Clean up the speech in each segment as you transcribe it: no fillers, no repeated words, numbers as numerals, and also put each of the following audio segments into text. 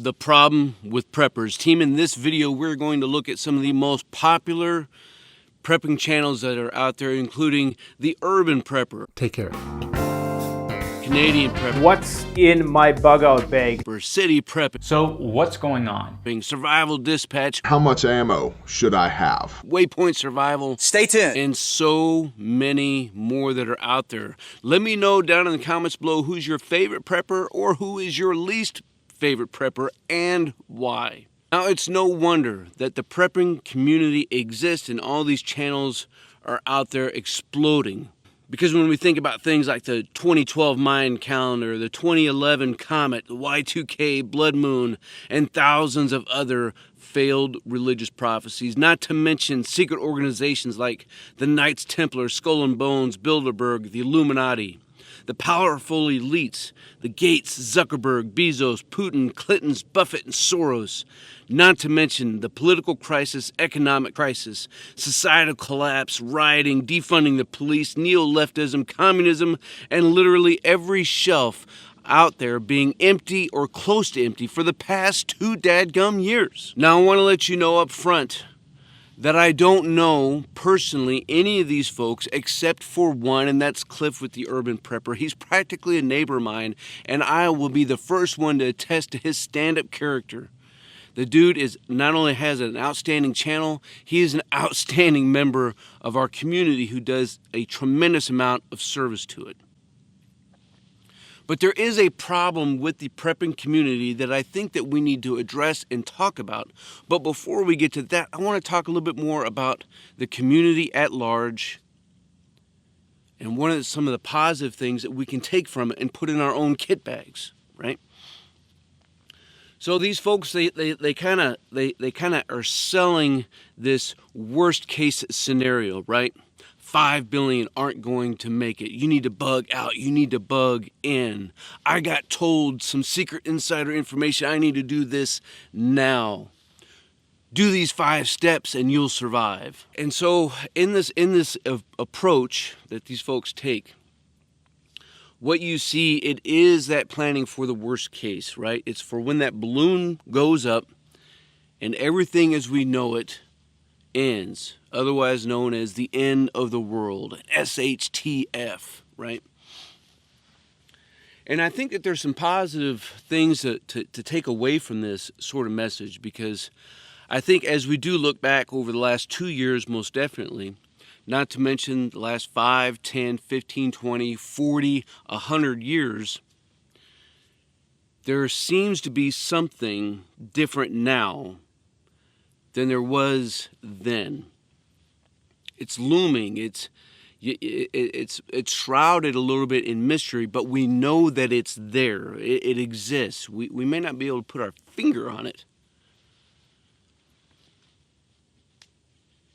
The problem with preppers. Team, in this video, we're going to look at some of the most popular prepping channels that are out there, including the Urban Prepper. Take care. Canadian Prepper. What's in my bug out bag? City Prepping. So what's going on? Survival Dispatch. How much ammo should I have? Waypoint Survival. Stay tuned. And so many more that are out there. Let me know down in the comments below who's your favorite prepper or who is your least favorite prepper and why. Now, it's no wonder that the prepping community exists and all these channels are out there exploding. Because when we think about things like the 2012 Mayan calendar, the 2011 comet, the Y2K, blood moon, and thousands of other failed religious prophecies, not to mention secret organizations like the Knights Templar, Skull and Bones, Bilderberg, the Illuminati, the powerful elites, the Gates, Zuckerberg, Bezos, Putin, Clintons, Buffett, and Soros, not to mention the political crisis, economic crisis, societal collapse, rioting, defunding the police, neo-leftism, communism, and literally every shelf out there being empty or close to empty for the past 2 dadgum years. Now, I want to let you know up front that I don't know personally any of these folks except for one, and that's Cliff with the Urban Prepper. He's practically a neighbor of mine, and I will be the first one to attest to his stand-up character. The dude not only has an outstanding channel, he is an outstanding member of our community who does a tremendous amount of service to it. But there is a problem with the prepping community that I think that we need to address and talk about. But before we get to that, I want to talk a little bit more about the community at large and some of the positive things that we can take from it and put in our own kit bags, right? So these folks, they kind of are selling this worst case scenario, right? 5 billion aren't going to make it. You need to bug out. You need to bug in. I got told some secret insider information. I need to do this now. Do these 5 steps and you'll survive. And so in this approach that these folks take, what you see, it is that planning for the worst case, right? It's for when that balloon goes up and everything as we know it ends, otherwise known as the end of the world, SHTF, right? And I think that there's some positive things to take away from this sort of message, because I think as we do look back over the last 2 years, most definitely, not to mention the last 5, 10, 15, 20, 40, 100 years, there seems to be something different now than there was then. It's looming. It's shrouded a little bit in mystery, but we know that it's there. It exists. We may not be able to put our finger on it,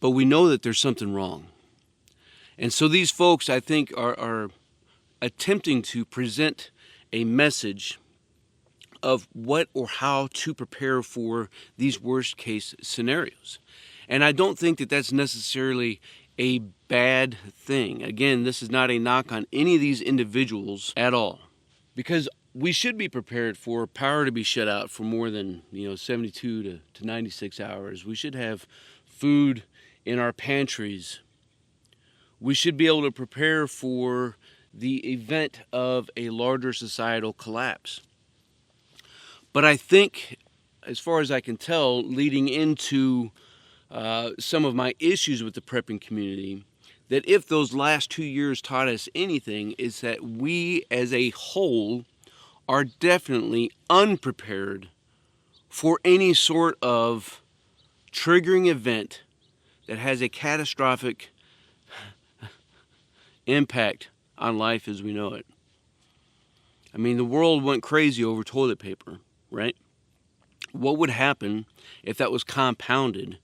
but we know that there's something wrong. And so these folks, I think, are attempting to present a message of what or how to prepare for these worst case scenarios. And I don't think that that's necessarily a bad thing. Again, this is not a knock on any of these individuals at all, because we should be prepared for power to be shut out for more than 72 to 96 hours. We should have food in our pantries. We should be able to prepare for the event of a larger societal collapse. But I think, as far as I can tell, leading into some of my issues with the prepping community, that if those last 2 years taught us anything, is that we as a whole are definitely unprepared for any sort of triggering event that has a catastrophic impact on life as we know it. I mean, the world went crazy over toilet paper, right? What would happen if that was compounded,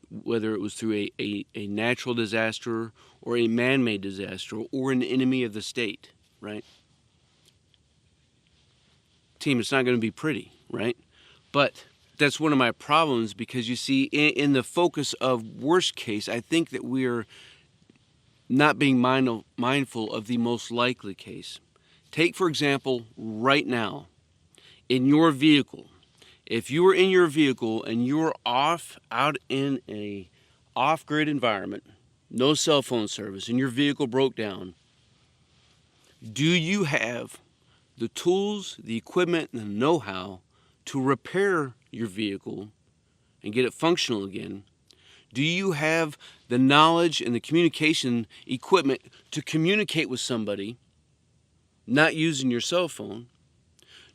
whether it was through a natural disaster or a man-made disaster or an enemy of the state, right? Team, it's not going to be pretty, right? But that's one of my problems, because you see, in the focus of worst case, I think that we are not being mindful of the most likely case. Take, for example, right now, in your vehicle, If you are in your vehicle and you're out in a off-grid environment, no cell phone service, and your vehicle broke down, do you have the tools, the equipment, and the know-how to repair your vehicle and get it functional again? Do you have the knowledge and the communication equipment to communicate with somebody, not using your cell phone?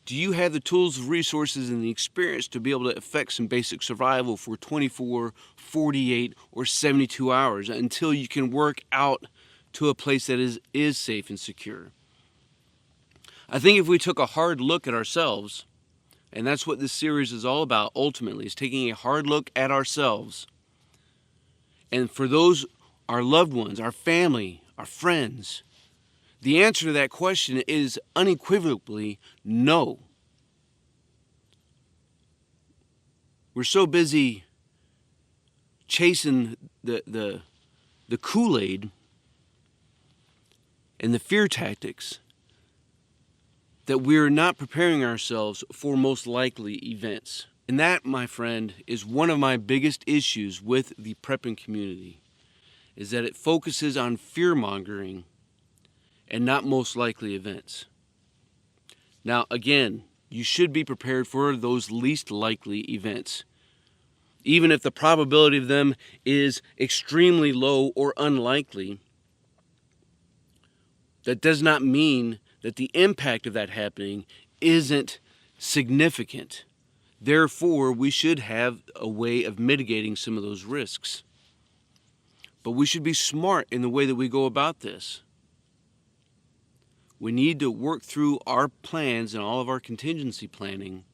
Do you have the tools, resources, and the experience to be able to effect some basic survival for 24, 48, or 72 hours until you can work out to a place that is safe and secure? I think if we took a hard look at ourselves, and that's what this series is all about ultimately, is taking a hard look at ourselves. And for those, our loved ones, our family, our friends, the answer to that question is unequivocally no. We're so busy chasing the Kool-Aid and the fear tactics that we're not preparing ourselves for most likely events. And that, my friend, is one of my biggest issues with the prepping community, is that it focuses on fear-mongering and not most likely events. Now, again, you should be prepared for those least likely events, even if the probability of them is extremely low or unlikely. That does not mean that the impact of that happening isn't significant. Therefore, we should have a way of mitigating some of those risks. But we should be smart in the way that we go about this. We need to work through our plans and all of our contingency planning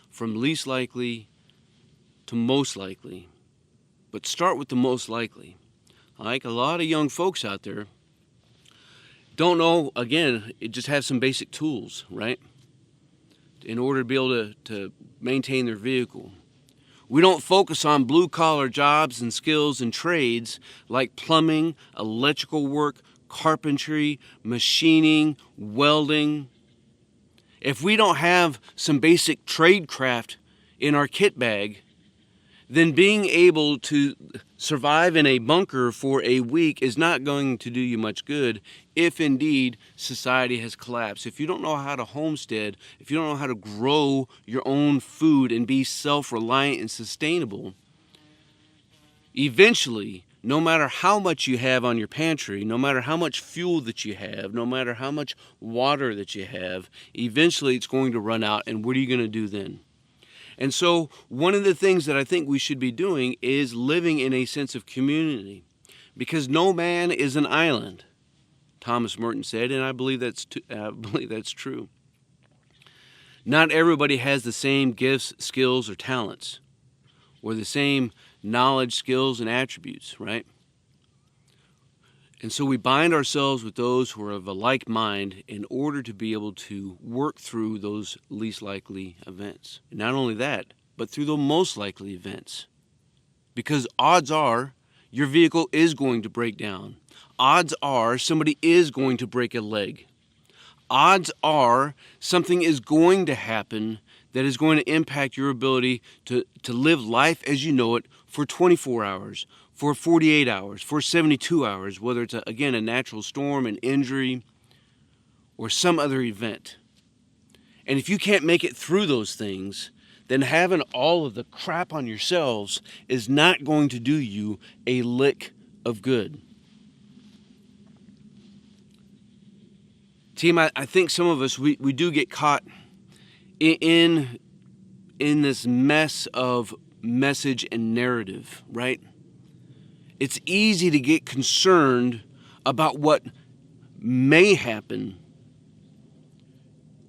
from least likely to most likely. But start with the most likely. Like a lot of young folks out there don't know, again, just have some basic tools, right? In order to be able to maintain their vehicle. We don't focus on blue-collar jobs and skills and trades like plumbing, electrical work, carpentry, machining, welding. If we don't have some basic tradecraft in our kit bag, then being able to survive in a bunker for a week is not going to do you much good if indeed society has collapsed. If you don't know how to homestead, if you don't know how to grow your own food and be self-reliant and sustainable, eventually, no matter how much you have on your pantry, no matter how much fuel that you have, no matter how much water that you have, eventually it's going to run out, and what are you going to do then? And so one of the things that I think we should be doing is living in a sense of community, because no man is an island, Thomas Merton said, and I believe that's true. Not everybody has the same gifts, skills, or talents, or the same knowledge, skills, and attributes, right? And so we bind ourselves with those who are of a like mind in order to be able to work through those least likely events. And not only that, but through the most likely events. Because odds are your vehicle is going to break down. Odds are somebody is going to break a leg. Odds are something is going to happen that is going to impact your ability to live life as you know it for 24 hours, for 48 hours, for 72 hours, whether it's, again, a natural storm, an injury, or some other event. And if you can't make it through those things, then having all of the crap on yourselves is not going to do you a lick of good. Team, I think some of us, we do get caught in this mess of message and narrative, right? It's easy to get concerned about what may happen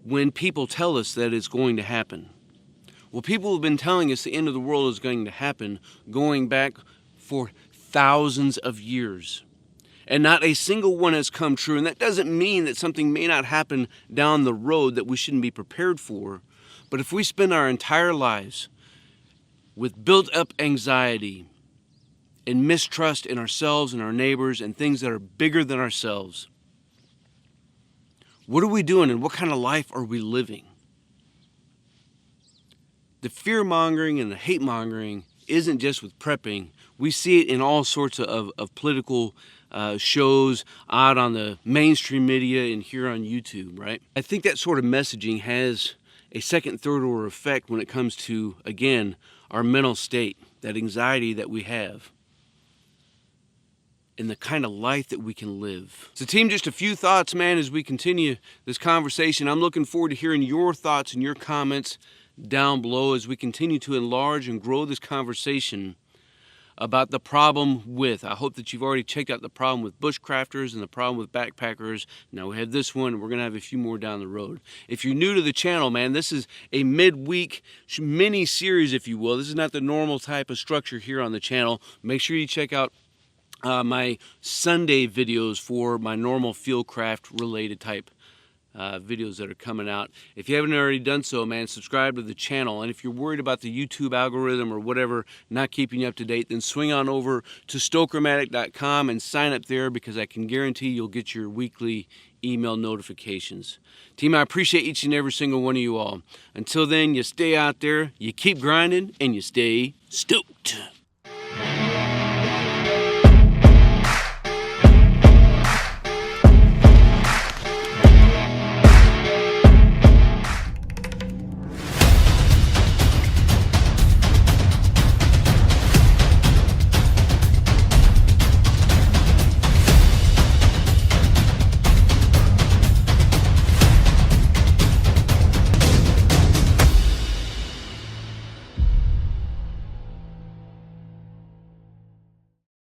when people tell us that it's going to happen. Well, people have been telling us the end of the world is going to happen going back for thousands of years. And not a single one has come true. And that doesn't mean that something may not happen down the road that we shouldn't be prepared for. But if we spend our entire lives with built-up anxiety and mistrust in ourselves and our neighbors and things that are bigger than ourselves, what are we doing and what kind of life are we living? The fear-mongering and the hate-mongering isn't just with prepping. We see it in all sorts of political shows out on the mainstream media and here on YouTube, right? I think that sort of messaging has a second, third order effect when it comes to, again, our mental state, that anxiety that we have, and the kind of life that we can live. So team, just a few thoughts, man, as we continue this conversation. I'm looking forward to hearing your thoughts and your comments down below as we continue to enlarge and grow this conversation about the problem with. I hope that you've already checked out the problem with bushcrafters and the problem with backpackers. Now we have this one, and we're gonna have a few more down the road. If you're new to the channel, man, this is a midweek mini series, if you will. This is not the normal type of structure here on the channel. Make sure you check out my Sunday videos for my normal fieldcraft related type videos that are coming out. If you haven't already done so, man, subscribe to the channel. And if you're worried about the YouTube algorithm or whatever not keeping you up to date, then swing on over to stokermatic.com and sign up there, because I can guarantee you'll get your weekly email notifications. Team, I appreciate each and every single one of you all. Until then, you stay out there, you keep grinding, and you stay stoked.